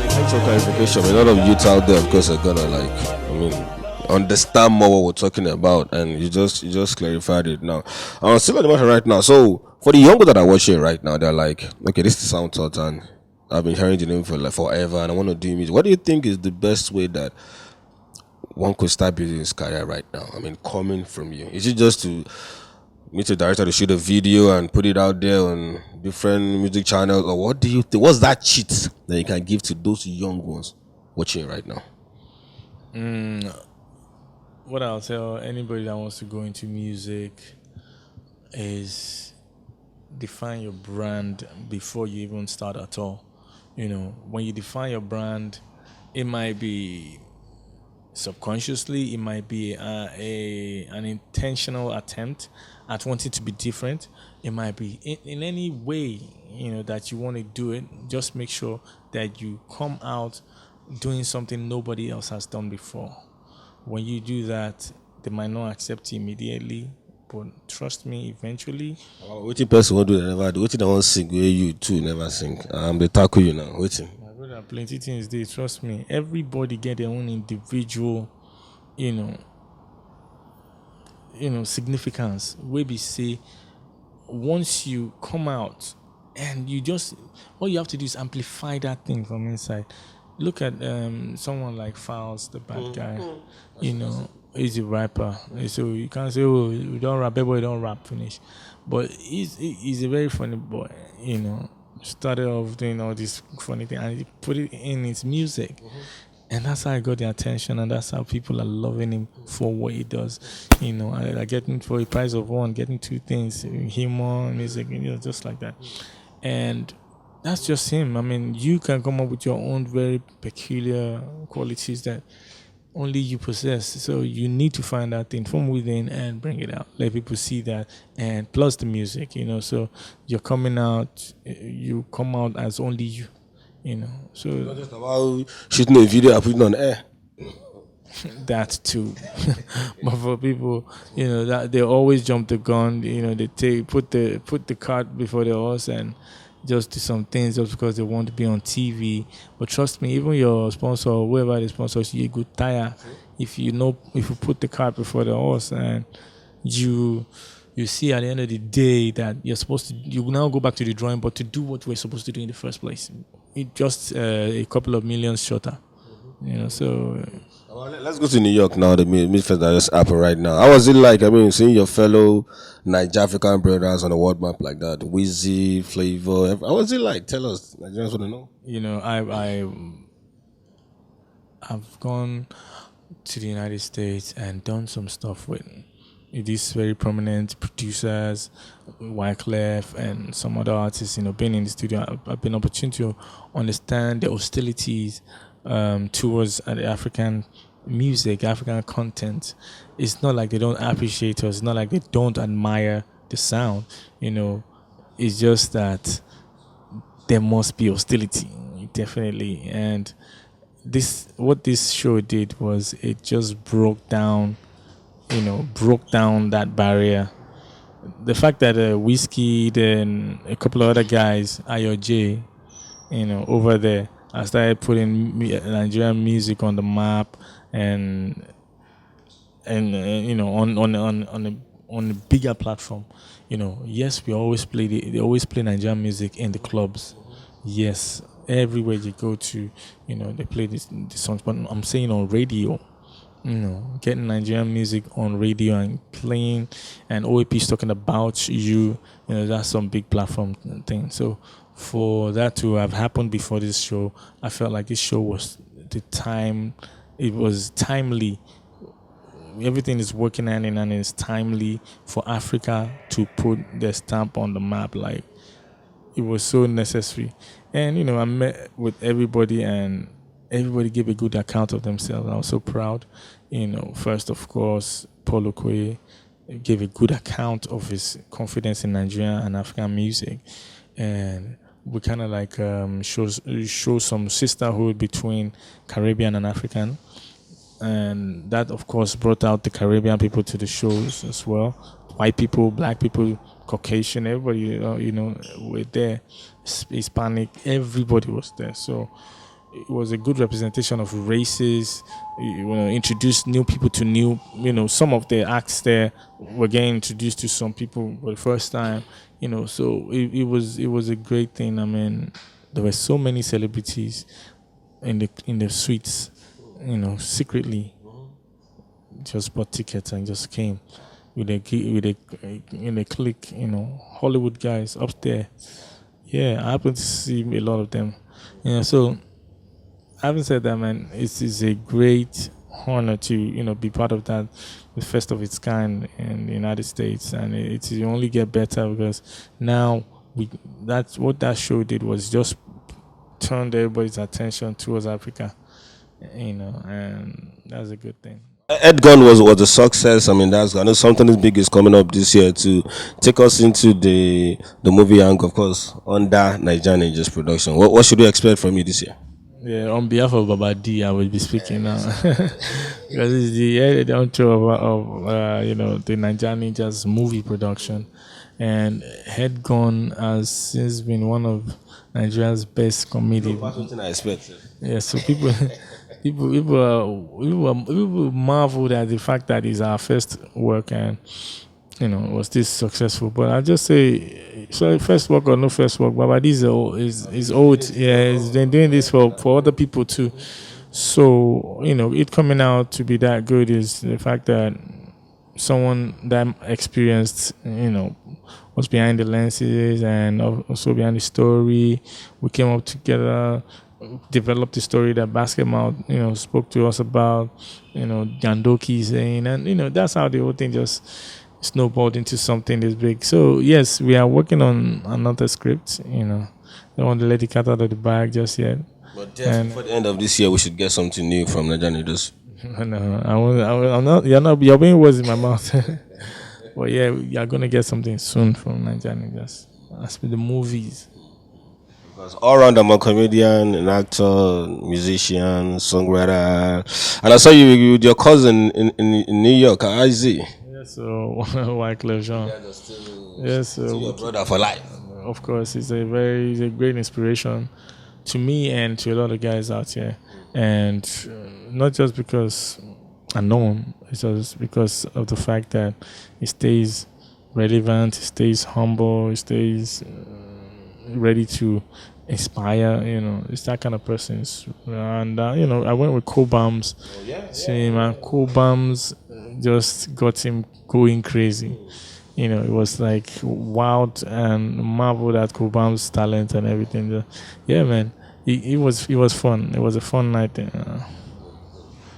thanks for clarification. A lot of youth out there, of course, are gonna understand more what we're talking about, and you just clarified it now. I'm still at the matter right now. So for the younger that are watching right now, they're like, okay, this is Soundsultan. I've been hearing the name for like forever, and I want to do music. What do you think is the best way that one could start building his career right now? Coming from you, is it just to meet a director to shoot a video and put it out there on different music channels, or what do you think? What's that cheat that you can give to those young ones watching right now? What I'll tell anybody that wants to go into music is define your brand before you even start at all. When you define your brand, it might be subconsciously, it might be an intentional attempt at wanting to be different. It might be in any way, that you want to do it. Just make sure that you come out doing something nobody else has done before. When you do that, they might not accept you immediately, but trust me, eventually. What person won't do they never do? What they won't sing where you too never sing? They tackle you now. Waiting. My brother, plenty things there. Trust me, everybody get their own individual, you know, significance. We be say, once you come out and you just, all you have to do is amplify that thing from inside. Look at someone like Fowles, the bad guy. You know, he's a rapper, so you can't say, oh, you don't rap, everybody don't rap, finish. But he's a very funny boy. You know, started off doing all this funny thing and he put it in his music. And that's how I got the attention, and that's how people are loving him for what he does. You know, I getting for a price of one, getting two things, humor, music, you know, just like that. And that's just him. I mean, you can come up with your own very peculiar qualities that only you possess. So you need to find that thing from within and bring it out. Let people see that, and plus the music, you know. So you're coming out, you come out as only you. You know, so not just about shooting a video and putting on air. That too. But for people, you know, that they always jump the gun. You know, they put the cart before the horse and just do some things just because they want to be on TV. But trust me, even your sponsor, whoever the sponsors, you good tire. If you put the cart before the horse and you see at the end of the day that you now go back to the drawing board to do what we're supposed to do in the first place. It just a couple of millions shorter, you know. So let's go to New York now. The Midfest that just happened right now. How was it like? I mean, seeing your fellow Niger African brothers on the world map like that, Wizzy, Flavor. How was it like? Tell us. Nigerians want to know. You know, I've gone to the United States and done some stuff with these very prominent producers, Wyclef and some other artists, you know, being in the studio. I've been opportune to understand the hostilities towards the African music, African content. It's not like they don't appreciate us. It's not like they don't admire the sound. You know, it's just that there must be hostility, definitely. And what this show did was it just broke down that barrier. The fact that Whiskey and a couple of other guys, Ayo J, you know, over there, I started putting Nigerian music on the map and you know, on a bigger platform. You know, yes, they always play Nigerian music in the clubs. Yes, everywhere you go to, you know, they play the songs. But I'm saying on radio. You know, getting Nigerian music on radio and playing, and OAP's talking about you know, that's some big platform thing. So for that to have happened before this show, I felt like this show was it was timely. Everything is working hand in hand, and it's timely for Africa to put their stamp on the map. Like, it was so necessary. And, you know, I met with everybody and everybody gave a good account of themselves. I was so proud. You know, first, of course, Paul Okoye gave a good account of his confidence in Nigerian and African music. And we kind of like show some sisterhood between Caribbean and African. And that, of course, brought out the Caribbean people to the shows as well. White people, black people, Caucasian, everybody, you know, were there. Hispanic, everybody was there. So it was a good representation of races. You know, introduced new people to new, you know, some of the acts there were getting introduced to some people for the first time, you know. So it was a great thing. I mean, there were so many celebrities in the suites, you know, secretly just bought tickets and just came with a clique, you know, Hollywood guys up there. Yeah, I happened to see a lot of them. You know, so having said that, man, it's a great honor to, you know, be part of that, the first of its kind in the United States, and it will only get better because now that's what that show did was just turned everybody's attention towards Africa, you know, and that's a good thing. Ed Gun was a success. I mean, I know something big is coming up this year to take us into the movie, and of course under Nigerian Angels production. What should we expect from you this year? Yeah, on behalf of Baba D, I will be speaking now because it's the head honcho of the Nigerian Ninjas movie production, and Headgun has since been one of Nigeria's best comedy. That's something I expect. Yeah, so people marveled at the fact that it's our first work and was this successful. But I just say, so first work or no first work, Baba D is old. Yeah, he's been doing this for other people too. So it coming out to be that good is the fact that someone that experienced, what's behind the lenses and also behind the story. We came up together, developed the story that Basketball, spoke to us about, Gandoki saying, and that's how the whole thing just snowballed into something this big. So yes, we are working on another script. Don't want to let the cat out of the bag just yet. But before the end of this year, we should get something new from Nigerian Leaders. No, I'm not. You're being words in my mouth. But yeah, you're gonna get something soon from Nigerian Leaders. As for the movies. Because all around I'm a comedian, an actor, musician, songwriter. And I saw you with your cousin in New York, Izzy. Yes, so Wyclef Jean. Yes, still your brother for life. Of course, he's a great inspiration to me and to a lot of guys out here. And not just because I know him, it's just because of the fact that he stays relevant, he stays humble, he stays ready to inspire. It's that kind of person. And I went with Cobams. And Cobams just got him going crazy. It was like wild and marveled at Cobams' talent and everything. Yeah, man, it was fun. It was a fun night.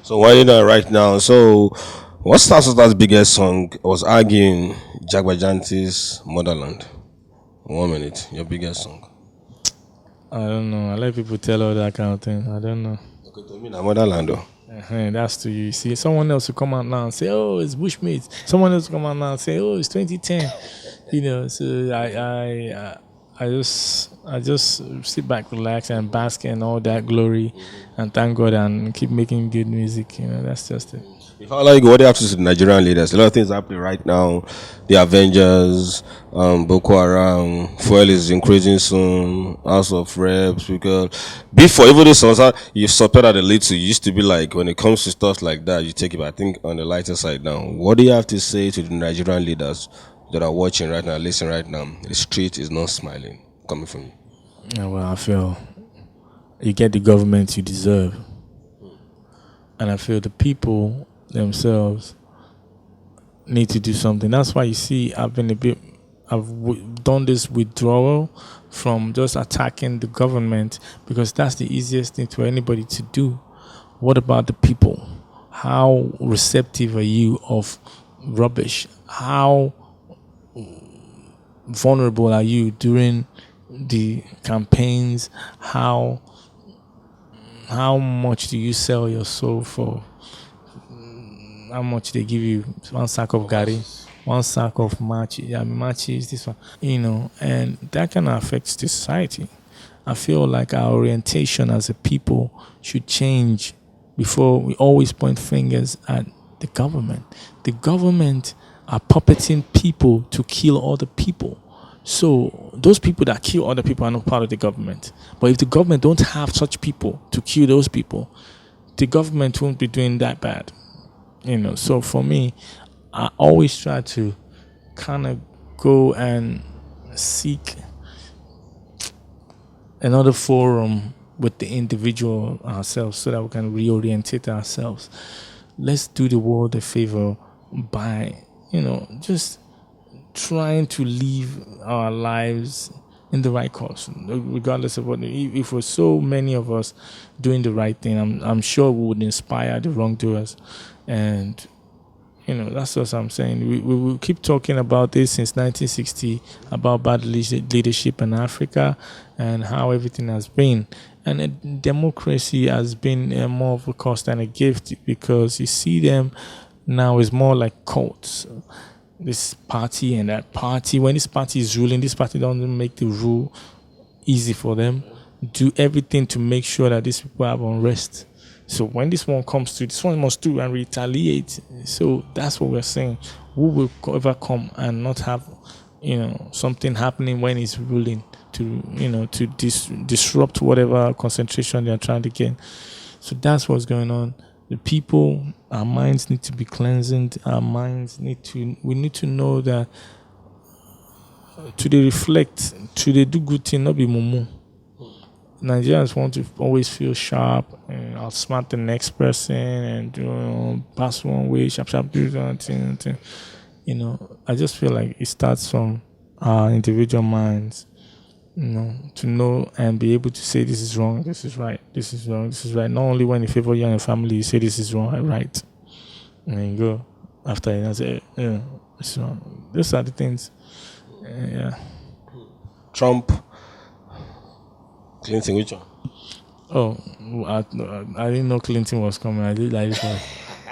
So why not right now? So what's Soundsultan's biggest song? I was arguing Jagbajanti's Motherland. 1 minute, your biggest song. I don't know. I let people tell all that kind of thing. I don't know. Okay, to me, Motherland though. That's to you. See, someone else will come out now and say, "Oh, it's Bushmates." Someone else will come out now and say, "Oh, it's 2010." So I just sit back, relax, and bask in all that glory, and thank God and keep making good music. That's just it. If I like, what do you have to say to the Nigerian leaders? A lot of things happening right now. The Avengers, Boko Haram, fuel is increasing soon. House of Reps, because before even this was you support at a little. You used to be like, when it comes to stuff like that, you take it. But I think on the lighter side now, what do you have to say to the Nigerian leaders that are watching right now, listening right now? The street is not smiling coming from you. Yeah, well, I feel you get the government you deserve, and I feel the people themselves need to do something. That's why you see I've done this withdrawal from just attacking the government, because that's the easiest thing for anybody to do. What about the people? How receptive are you of rubbish? How vulnerable are you during the campaigns? How much do you sell your soul for? How much they give you? One sack of gari, one sack of matches, this one, and that kind of affects the society. I feel like our orientation as a people should change before we always point fingers at the government. The government are puppeting people to kill other people. So those people that kill other people are not part of the government. But if the government don't have such people to kill those people, the government won't be doing that bad. So for me, I always try to kind of go and seek another forum with the individual ourselves so that we can reorientate ourselves. Let's do the world a favor by, just trying to live our lives in the right course, regardless of what. If we're so many of us doing the right thing, I'm sure we would inspire the wrongdoers. And that's what I'm saying. We will keep talking about this since 1960 about bad leadership in Africa and how everything has been. And democracy has been more of a cost than a gift, because you see them now is more like cults. This party and that party. When this party is ruling, this party doesn't make the rule easy for them. do everything to make sure that these people have unrest. So when this one comes through, this one must do and retaliate. So that's what we're saying. Who will ever come and not have, something happening when he's ruling to disrupt whatever concentration they're trying to get. So that's what's going on. The people, our minds need to be cleansed. We need to know that to they reflect, to they do good thing, not be mumu. Nigerians want to always feel sharp and outsmart the next person and pass one way, sharp, do something. I just feel like it starts from our individual minds, to know and be able to say this is wrong, this is right, this is wrong, this is right. Not only when you favor you and your family, you say this is wrong and right, and then you go after it and say, it's wrong. Those are the things. Trump, Clinton, which one? Oh, I didn't know Clinton was coming. I did like it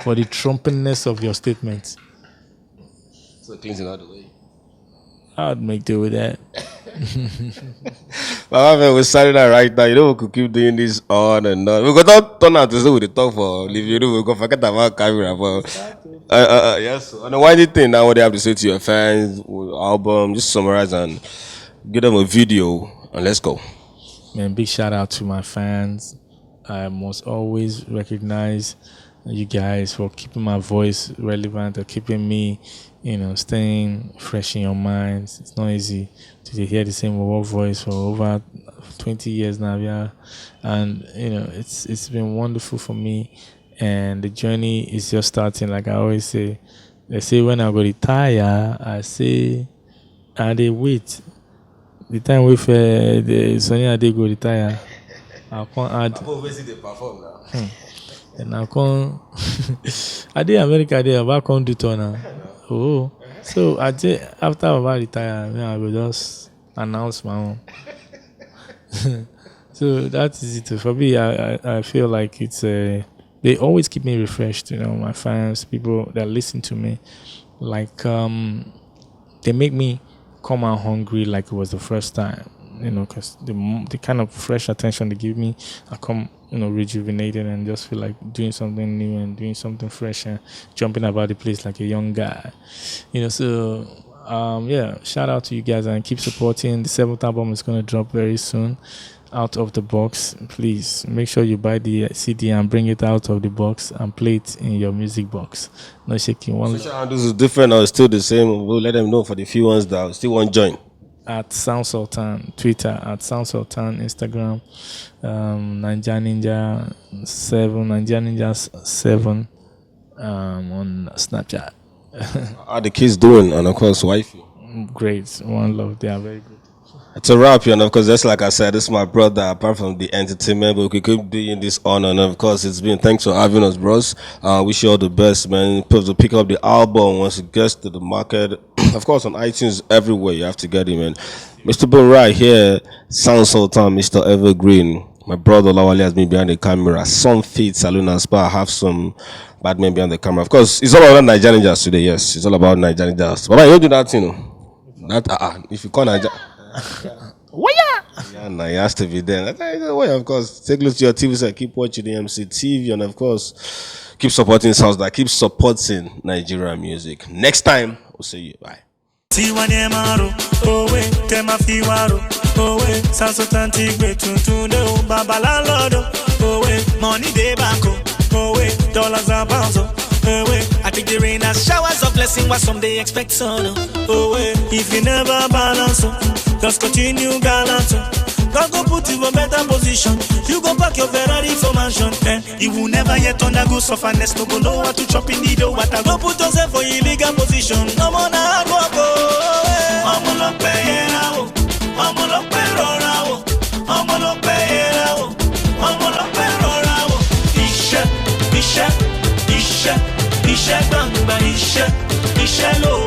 for the trumpiness of your statements. So Clinton out the way. I'd make do with that. My man, we're starting that right now. We could keep doing this on and on. We could not turn out to say with the talk for leave we could forget about camera. But yes. And why do you think now what they have to say to your fans, album, just summarize and give them a video and let's go. Man, big shout out to my fans. I must always recognize you guys for keeping my voice relevant or keeping me, staying fresh in your minds. It's not easy to hear the same voice for over 20 years now, yeah. And it's been wonderful for me, and the journey is just starting. Like I always say, they say when I go retire, I say, and they wait. The time with the Sonny Ade go retire, I can't add. Obviously they perform now. And I can't. I did America there, but I can't do it now. Oh, so after I retire, I will just announce my own. So that is it. For me, I feel like it's they always keep me refreshed. My fans, people that listen to me, like they make me come out hungry like it was the first time. Because the kind of fresh attention they give me, I come, rejuvenated and just feel like doing something new and doing something fresh and jumping about the place like a young guy. So shout out to you guys and keep supporting. The 7th album is going to drop very soon. Out of the box, please make sure you buy the CD and bring it out of the box and play it in your music box. No shaking. Social handles is different or still the same. We'll let them know for the few ones that still won't join. At Soundsultan, Twitter at Soundsultan, Instagram, Ninja Ninja 7, on Snapchat. How are the kids doing? And of course, wifey. Great, one love. They are very good. It's a wrap, and of course, just like I said, this is my brother. Apart from the entertainment, but we could keep doing this on, and of course, it's been thanks for having us, bros. Wish you all the best, man. To pick up the album once it gets to the market, of course, on iTunes everywhere. You have to get it, man. Mr. Boom right here, Soundsultan, Mr. Evergreen. My brother Lawali has been behind the camera. Some feet, Saloon and Spa have some bad men behind the camera. Of course, it's all about Nigerian jazz today. Yes, it's all about Nigerian jazz. But I don't do that, That if you call Nigerian. Yeah, nah, it has to be there. Of course, take a look to your TV set, keep watching the MC TV, and of course, keep supporting sounds that keep supporting Nigerian music. Next time, we'll see you. Bye. Money day back, dollars are pounds. I take the rain as showers of blessing, what some they expect sun. If you never balance, just continue gallant. God go put you in a better position. You go back your Ferrari for mansion. You will never yet undergo sufferness. No go know what to chop in the dough. What I go put yourself for illegal position. No more na go go. Omo lo pe yera o. Omo lo pe rora o. Omo lo pe yera o. Omo lo pe rora o. Ishe, ishe, ishe, ishe gbangba ishe, ishe lo.